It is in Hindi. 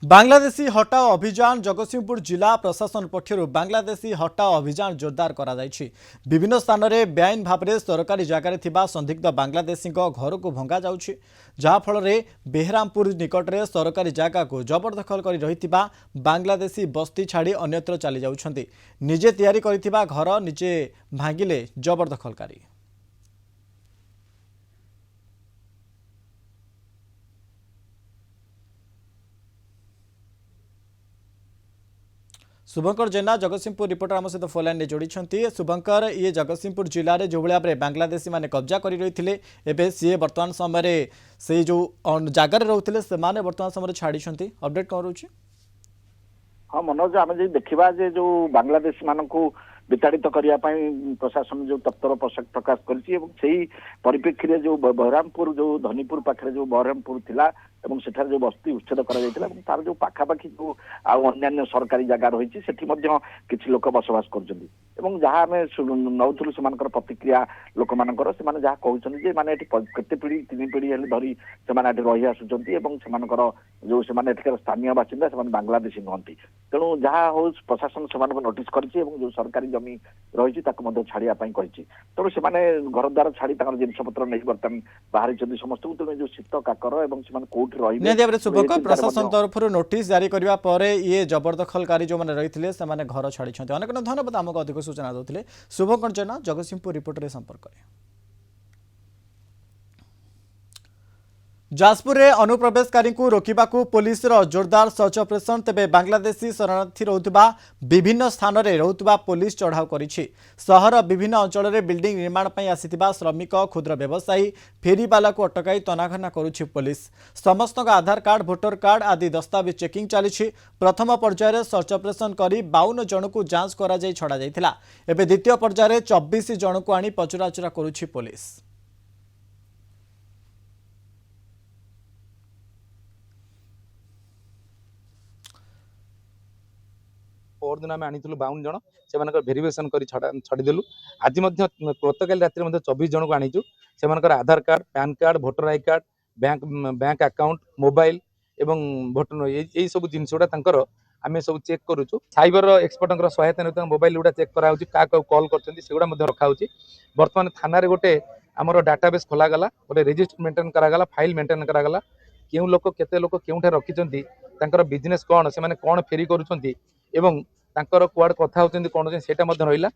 बांग्लादेशी हटाओ अभियान जगतसिंहपुर जिला प्रशासन पक्षर बांग्लादेशी हटाओ अभियान जोरदार करा जायछि। विभिन्न स्थान में बेआईन भाव में सरकारी जगह संदिग्ध बांग्लादेशी घर को भंगा जाउछि, जहा फल रे बेहरामपुर निकट में सरकारी जगह को जबरदखल कर रही बांग्लादेशी बस्ती छाड़ी अन्यत्र चली जाउछन्ति। निजे तैयारी करिथिबा घर निजे भांगिले जबरदखलकारी। शुभंकर जेना जगतसिंहपुर रिपोर्टर आम सहित फोन लाइन जोड़ी। शुभंकर, ये जगतसिंहपुर जिले में जो भाव में बांग्लादेशी मैंने कब्जा कर रही थे, एवं सी बर्तमान समय से जो जगार रोते से बर्तमान समय छाड़ी अपडेट कौन रोचे? हाँ मनोज, आम जो देखा जो बांग्लादेश मान विताड़ित करने प्रशासन जो तत्पर पोषक प्रकाश करिप्रेक्षी जो बहरामपुर जो धनीपुर पाखे जो बहरामपुर थिला एवं सेठार जो बस्ती उच्छेद तार जो पाखापाखि जो अन्य सरकारी जगह रही किसी लोक बसवास कर जहाँ आम नौलु से प्रतिक्रिया लोक मानकर से कहते केते पीढ़ी 3 पीढ़ी धरी से रही आसुच्च जो स्थानीय बासिंदा से बांग्लादेशी नुहति। तेणु जहाँ हो प्रशासन से नोटिस कर जो सरकारी जमी रही छाड़िया तेणु से घर द्वार छाड़ी जिनपतर नहीं बर्तमान बाहरी समस्त तेणु जो शीत काकर शुभंकर, प्रशासन तरफ नोटिस जारी करने पर ये जबरदखलकारी जो मैंने रही से घर छाड़ी। अनेक धन्यवाद आमको अधिक सूचना देते शुभंकर जेना जगतसिंहपुर रिपोर्टर संपर्क। जाजपुर में अनुप्रवेशकारी को रोकने को पुलिस जोरदार सर्च ऑपरेशन। तेबे बांग्लादेशी शरणार्थी रोकवा विभिन्न स्थान में रोकवा पुलिस चढ़ाऊ करिछि। सहर विभिन्न अंचल में बिल्डिंग निर्माण पर आसिथिबा श्रमिक क्षुद्र व्यवसायी फेरीवाला को अटकाई तनाघना करुछि पुलिस। समस्त आधार कार्ड भोटर कार्ड आदि दस्तावेज चेकिंग चली। प्रथम पर्यायर सर्च ऑपरेशन कर 52 जन को जांच करा छड़ा जाइथिला। एबे द्वितीय पर्यायर 24 जन को आनी पचराउचरा करुछि पुलिस। पर दिन आम आनी 52 जन से भेरिफिकेशन कर छाड़देलु। आज गतकाल रात 24 जन को आनीचु। से Aadhaar card PAN card voter ID card bank account mobile एवं भोटर यही सब जिन गुड़ा आम सब चेक करुचु। साइबर एक्सपर्ट सहायता मोबाइल गुड़ा चेक करा क्या कॉल कर रखा। बर्तमान थाना गोटे आमर डाटाबेस खोलागला, गोटे रजिस्टर मेंटेन करागला, फाइल मेंटेन करागला। क्यों लोक केते लोक क्योंठे रखिचंती, तांकर बिजनेस कौन, से कौन फेरी करुचंती एवं तांकर कुआड कथा होचंती कौन सेटा रहिला।